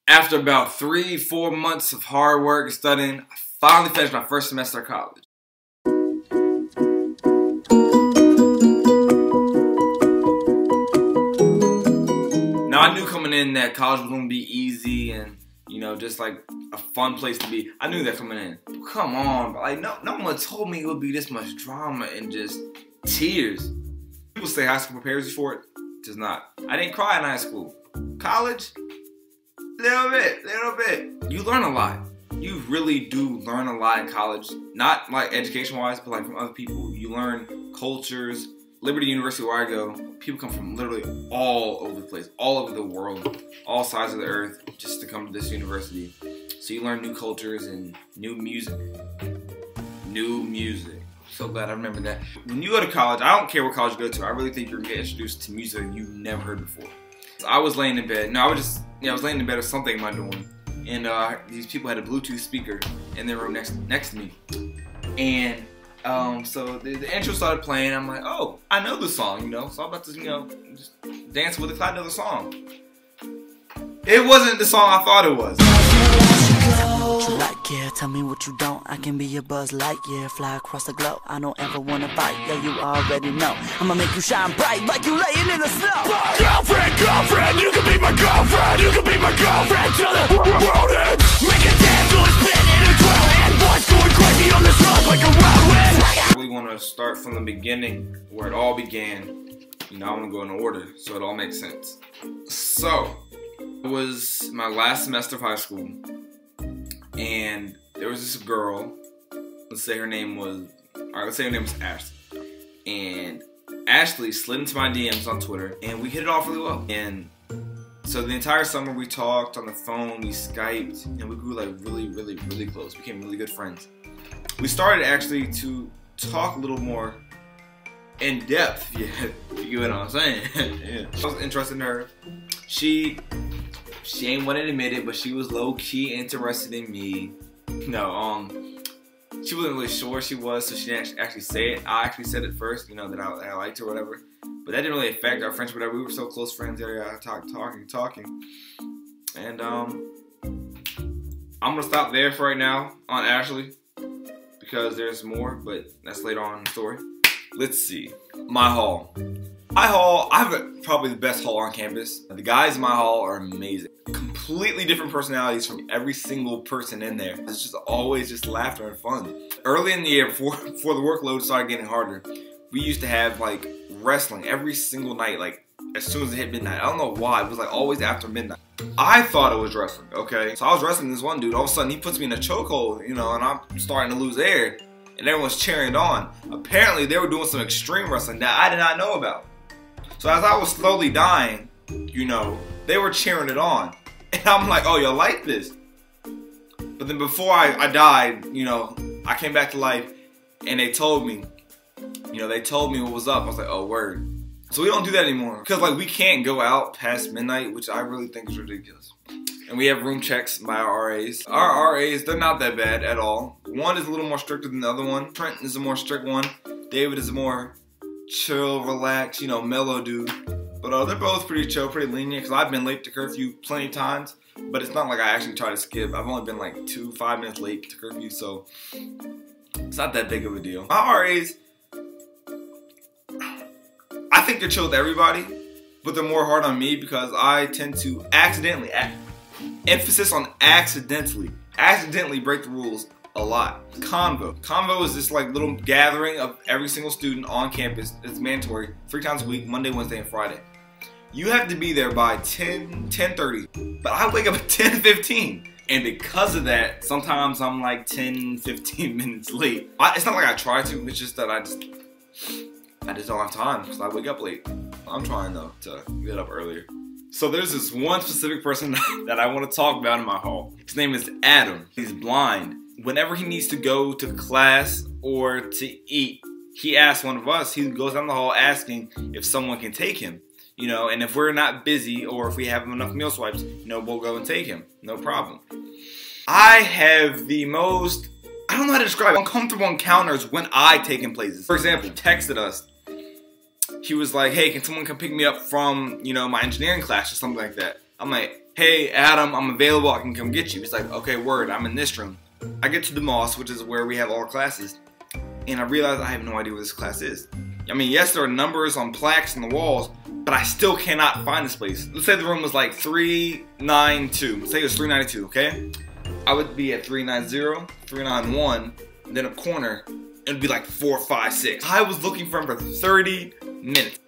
After about 3-4 months of hard work and studying, I finally finished my first semester of college. Now I knew coming in that college was gonna be easy and, you know, just like a fun place to be. I knew that coming in. But come on, bro. Like no one told me it would be this much drama and just tears. People say high school prepares you for it. It does not. I didn't cry in high school. College, little bit. You learn a lot. You really do learn a lot in college. Not like education-wise, but like from other people. You learn cultures. Liberty University, where I go, people come from literally all over the place, all over the world, all sides of the earth, just to come to this university. So you learn new cultures and new music. So glad I remember that. When you go to college, I don't care what college you go to, I really think you're gonna get introduced to music you've never heard before. So I was laying in bed. No, I was laying in bed with something in my dorm, and these people had a Bluetooth speaker in their room next to me, and so the intro started playing. I'm like, oh, I know the song, you know, so I'm about to, you know, just dance with it because I know the song. It wasn't the song I thought it was. What you like, yeah, tell me what you don't. I can be your Buzz Lightyear, fly across the globe. I don't ever wanna fight, yeah, you already know. I'ma make you shine bright like you laying in the snow. Girlfriend, you can be my girlfriend. You can be my girlfriend till the world ends. Make a dance till it's spinning and twirling, and boys going crazy on this road like a whirlwind. I really want to start from the beginning, where it all began. You know, I want to go in order so it all makes sense. So, it was my last semester of high school, and there was this girl. Let's say her name was Ashley. And Ashley slid into my DMs on Twitter, and we hit it off really well. And so the entire summer we talked on the phone, we Skyped, and we grew like really close. We became really good friends. We started actually to talk a little more in depth, yeah, if you get what I'm saying. Yeah. I was interested in her. She ain't want to admit it, but she was low-key interested in me. No, she wasn't really sure she was, so she didn't actually say it. I actually said it first, you know, that I liked her or whatever. But that didn't really affect our friendship, whatever. We were so close friends, talking. And I'm gonna stop there for right now on Ashley, because there's more, but that's later on in the story. Let's see. My hall. I have probably the best hall on campus. The guys in my hall are amazing. Completely different personalities from every single person in there. It's just always just laughter and fun. Early in the year, before the workload started getting harder, we used to have like wrestling every single night, like as soon as it hit midnight. I don't know why, it was like always after midnight. I thought it was wrestling, okay? So I was wrestling this one dude, all of a sudden he puts me in a chokehold, you know, and I'm starting to lose air, and everyone's cheering on. Apparently they were doing some extreme wrestling that I did not know about. So as I was slowly dying, you know, they were cheering it on. And I'm like, oh, you like this? But then before I died, you know, I came back to life, and they told me, you know, what was up. I was like, oh, word. So we don't do that anymore. Because, like, we can't go out past midnight, which I really think is ridiculous. And we have room checks by our RAs. Our RAs, they're not that bad at all. One is a little more stricter than the other one. Trent is a more strict one. David is a more chill, relaxed, you know, mellow dude. But they're both pretty chill, pretty lenient, because I've been late to curfew plenty of times. But it's not like I actually try to skip. I've only been like 5 minutes late to curfew, so it's not that big of a deal. My RAs, I think they're chill with everybody, but they're more hard on me because I tend to accidentally, emphasis on accidentally break the rules a lot. Convo. Convo is this like little gathering of every single student on campus. It's mandatory 3 times a week, Monday, Wednesday, and Friday. You have to be there by 10:30, but I wake up at 10:15. And because of that, sometimes I'm like 10-15 minutes late. It's not like I try to, it's just that I just don't have time because I wake up late. I'm trying though to get up earlier. So there's this one specific person that I want to talk about in my hall. His name is Adam. He's blind. Whenever he needs to go to class or to eat, he asks one of us, he goes down the hall asking if someone can take him. You know, and if we're not busy or if we have enough meal swipes, you know, we'll go and take him. No problem. I have the most, I don't know how to describe it, uncomfortable encounters when I take him places. For example, he texted us. He was like, hey, can someone come pick me up from, you know, my engineering class or something like that? I'm like, hey, Adam, I'm available, I can come get you. He's like, okay, word, I'm in this room. I get to the Moss, which is where we have all our classes, and I realize I have no idea what this class is. I mean, yes, there are numbers on plaques on the walls, but I still cannot find this place. Let's say the room was like 392. Let's say it was 392, okay? I would be at 390, 391, and then a corner, it would be like 456. I was looking for him for 30 minutes.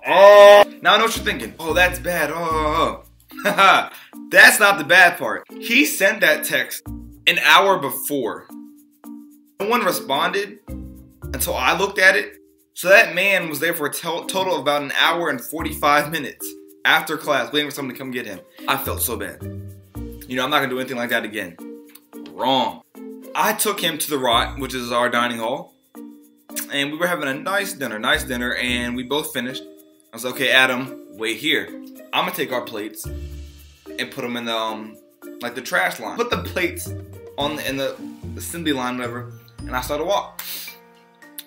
Oh! Now I know what you're thinking. Oh, that's bad. Oh. That's not the bad part. He sent that text an hour before. No one responded until I looked at it. So that man was there for a total of about an hour and 45 minutes after class waiting for someone to come get him. I felt so bad. You know, I'm not gonna do anything like that again. Wrong. I took him to the Rot, which is our dining hall, and we were having a nice dinner, and we both finished. I was like, okay, Adam, wait here. I'm gonna take our plates and put them in the like the trash line. Put the plates in the assembly line, whatever, and I started to walk.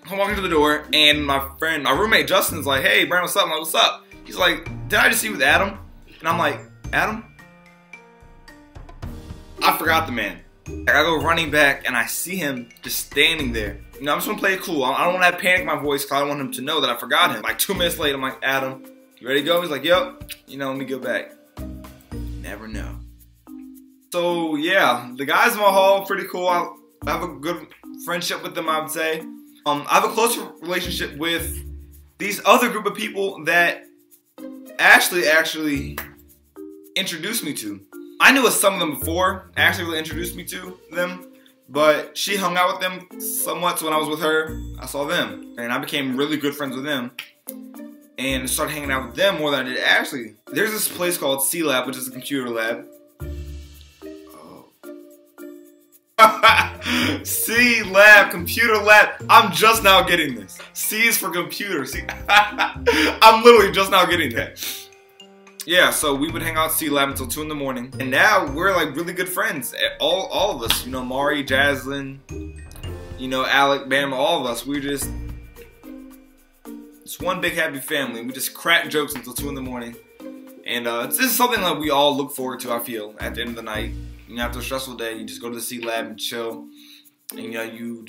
I'm walking to the door, and my roommate Justin's like, hey, Brandon, what's up? I'm like, what's up? He's like, did I just see you with Adam? And I'm like, Adam? I forgot the man. I go running back, and I see him just standing there. You know, I'm just gonna play it cool. I don't want to have panic in my voice, because I don't want him to know that I forgot him. Like 2 minutes later, I'm like, Adam, you ready to go? He's like, yep. You know, let me go back. Never know. So, yeah, the guys in my hall, pretty cool. I have a good friendship with them, I would say. I have a closer relationship with these other group of people that Ashley actually introduced me to. I knew of some of them before. Ashley really introduced me to them, but she hung out with them somewhat, so when I was with her, I saw them. And I became really good friends with them and started hanging out with them more than I did Ashley. There's this place called C-Lab, which is a computer lab. C-Lab, computer lab. I'm just now getting this. C is for computer. See, I'm literally just now getting that. Yeah, so we would hang out at C-Lab until 2 in the morning. And now we're like really good friends. All of us. You know, Mari, Jaslyn, you know, Alec, Bam, all of us. We're just it's one big happy family. We just crack jokes until 2 in the morning. And this is something that we all look forward to, I feel, at the end of the night. You know, after a stressful day, you just go to the C-Lab and chill. And, you know, you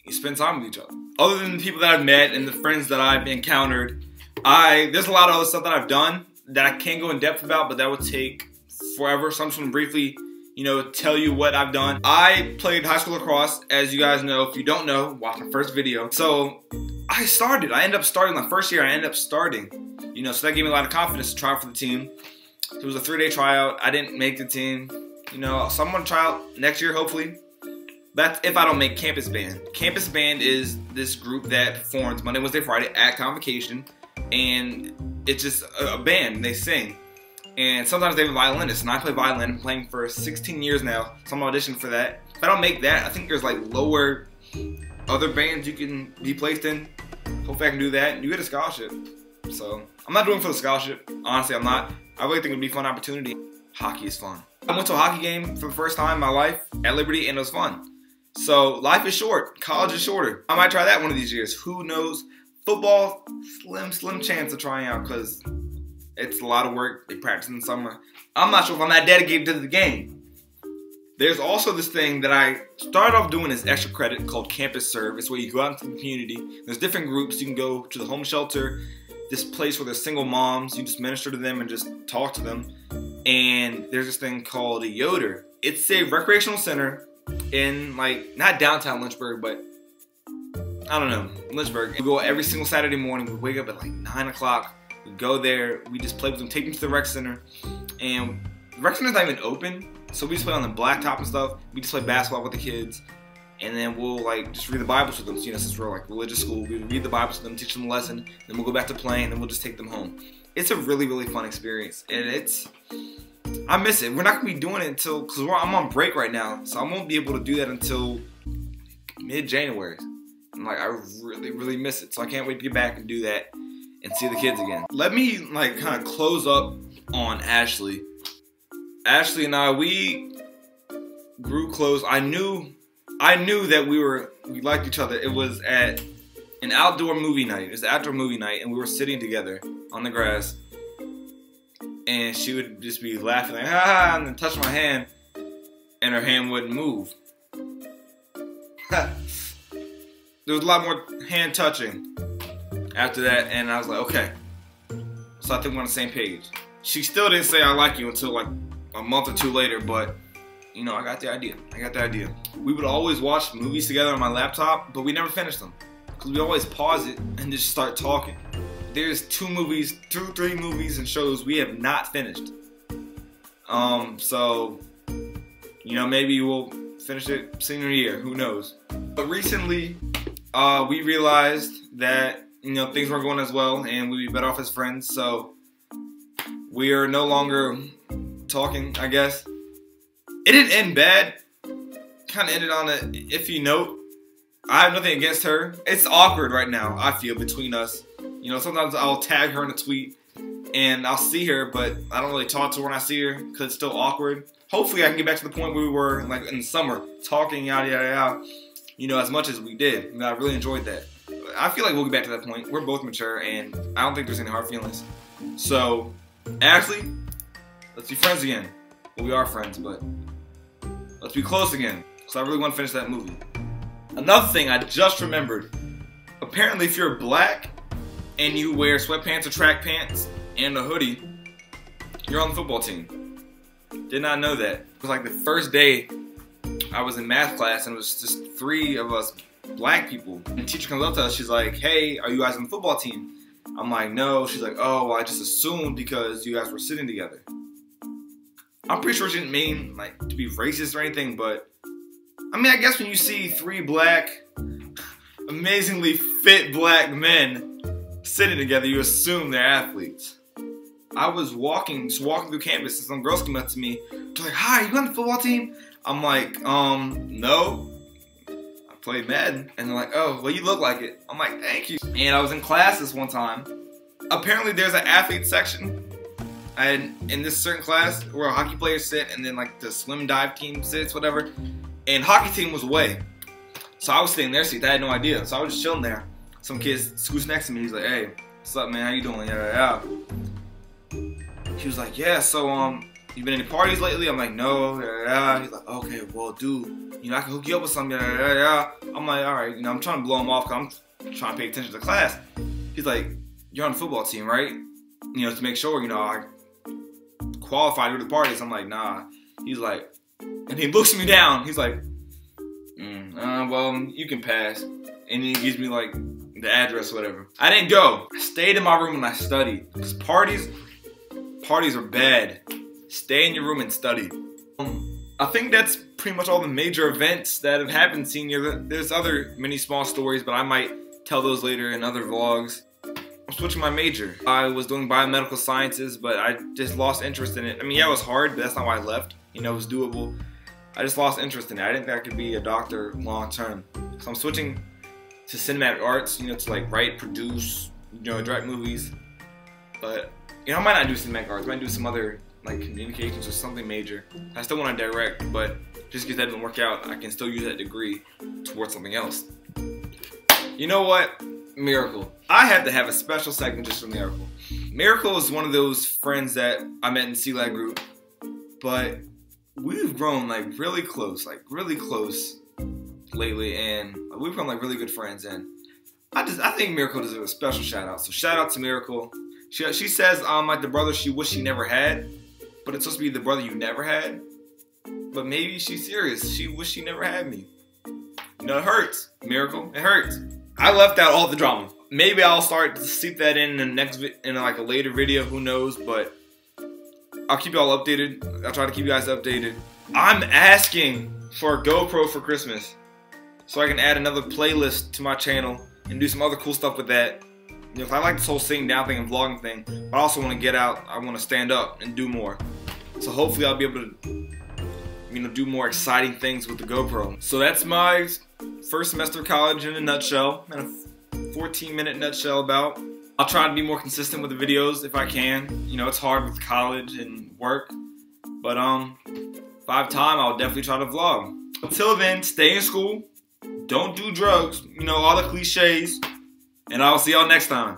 spend time with each other. Other than the people that I've met and the friends that I've encountered, there's a lot of other stuff that I've done that I can't go in depth about, but that would take forever. So I'm just gonna briefly, you know, tell you what I've done. I played high school lacrosse, as you guys know. If you don't know, watch my first video. So I ended up starting my first year. I ended up starting, you know, so that gave me a lot of confidence to try out for the team. It was a 3-day tryout. I didn't make the team. You know, so I'm gonna try out next year, hopefully. That's if I don't make Campus Band. Campus Band is this group that performs Monday, Wednesday, Friday at Convocation. And it's just a band. They sing. And sometimes they have a violinist. And I play violin. I'm playing for 16 years now. So I'm auditioning for that. If I don't make that, I think there's like lower other bands you can be placed in. Hopefully I can do that. And you get a scholarship. So I'm not doing it for the scholarship. Honestly, I'm not. I really think it would be a fun opportunity. Hockey is fun. I went to a hockey game for the first time in my life at Liberty, and it was fun. So life is short. College is shorter. I might try that one of these years. Who knows? Football, slim chance of trying out because it's a lot of work. They practice in the summer. I'm not sure if I'm that dedicated to the game. There's also this thing that I started off doing as extra credit called Campus Serve. It's where you go out into the community. There's different groups. You can go to the home shelter, this place where there's single moms. You just minister to them and just talk to them. And there's this thing called a Yoder. It's a recreational center in, like, not downtown Lynchburg, but I don't know, Lynchburg. We go every single Saturday morning. We wake up at like 9 o'clock. We go there. We just play with them, take them to the rec center. And the rec center's not even open. So we just play on the blacktop and stuff. We just play basketball with the kids. And then we'll like just read the Bibles with them. So, you know, since we're like religious school, we read the Bibles with them, teach them a lesson. Then we'll go back to playing, and then we'll just take them home. It's a really, really fun experience. And I miss it. We're not going to be doing it until, because I'm on break right now. So I won't be able to do that until mid-January. And like, I really, really miss it. So I can't wait to get back and do that and see the kids again. Let me like kind of close up on Ashley. Ashley and I, we grew close. I knew that we liked each other. It was at an outdoor movie night. It was an outdoor movie night, and we were sitting together on the grass. and she would just be laughing like, ah, and then touch my hand, and her hand wouldn't move. There was a lot more hand touching after that, and I was like, okay. So I think we're on the same page. She still didn't say I like you until like a month or two later, but you know, I got the idea. We would always watch movies together on my laptop, but we never finished them. Because we always pause it and just start talking. There's 3 movies and shows we have not finished. So, you know, maybe we'll finish it senior year, who knows. But recently, we realized that, you know, things weren't going as well and we'd be better off as friends, so we are no longer talking, I guess. It didn't end bad. Kind of ended on an iffy note. I have nothing against her. It's awkward right now, I feel, between us. You know, sometimes I'll tag her in a tweet and I'll see her, but I don't really talk to her when I see her because it's still awkward. Hopefully I can get back to the point where we were like in the summer, talking yada yada yada, you know, as much as we did. I mean, I really enjoyed that. I feel like we'll get back to that point. We're both mature and I don't think there's any hard feelings. So, Ashley, let's be friends again. Well, we are friends, but let's be close again. So I really want to finish that movie. Another thing I just remembered. Apparently if you're black and you wear sweatpants or track pants and a hoodie, you're on the football team. Did not know that. It was like the first day I was in math class and it was just 3 of us black people. And the teacher comes up to us, she's like, hey, are you guys on the football team? I'm like, no. She's like, oh, well, I just assumed because you guys were sitting together. I'm pretty sure she didn't mean like to be racist or anything, but I mean, I guess when you see 3 black, amazingly fit black men sitting together, you assume they're athletes. I was just walking through campus, and some girls came up to me. They're like, hi, you on the football team? I'm like, no. I play Madden. And they're like, oh, well, you look like it. I'm like, thank you. And I was in class this one time. Apparently, there's an athlete section. And in this certain class where hockey players sit and then like the swim dive team sits, whatever. And hockey team was away. So I was sitting in their seat. I had no idea. So I was just chilling there. Some kid scoots next to me. He's like, hey, what's up, man? How you doing? Yeah. He was like, yeah, so you been in any parties lately? I'm like, no. He's like, okay, well, dude, you know, I can hook you up with something. I'm like, all right, you know, I'm trying to blow him off because I'm trying to pay attention to class. He's like, you're on the football team, right? You know, to make sure, you know, I qualified to go to the parties. I'm like, nah. He's like, and he looks me down. He's like, well, you can pass. And he gives me like the address or whatever. I didn't go. I stayed in my room and I studied. Because parties are bad. Stay in your room and study. I think that's pretty much all the major events that have happened senior. There's other many small stories, but I might tell those later in other vlogs. I'm switching my major. I was doing biomedical sciences, but I just lost interest in it. I mean, yeah, it was hard, but that's not why I left. You know, it was doable. I just lost interest in it. I didn't think I could be a doctor long term. So I'm switching to cinematic arts, you know, to like write, produce, you know, direct movies. But, you know, I might not do cinematic arts. I might do some other like communications or something major. I still want to direct, but just because that didn't work out, I can still use that degree towards something else. You know what? Miracle. I had to have a special segment just for Miracle. Miracle is one of those friends that I met in CLAG group, but we've grown like really close lately, and we've become like really good friends, and I think Miracle deserves a special shout out. So shout out to Miracle. She says I'm like the brother she wished she never had, but it's supposed to be the brother you never had. But maybe she's serious. She wished she never had me. You know, it hurts, Miracle. It hurts. I left out all the drama. Maybe I'll start to seep that in the next in like a later video. Who knows? But I'll keep y'all updated. I'll try to keep you guys updated. I'm asking for a GoPro for Christmas, so I can add another playlist to my channel and do some other cool stuff with that. You know, if I like this whole sitting down thing and vlogging thing, but I also want to get out. I want to stand up and do more. So hopefully I'll be able to, you know, do more exciting things with the GoPro. So that's my first semester of college in a nutshell, in a 14-minute nutshell about. I'll try to be more consistent with the videos if I can. You know, it's hard with college and work, but if I have time, I'll definitely try to vlog. Until then, stay in school, don't do drugs, you know, all the cliches, and I'll see y'all next time.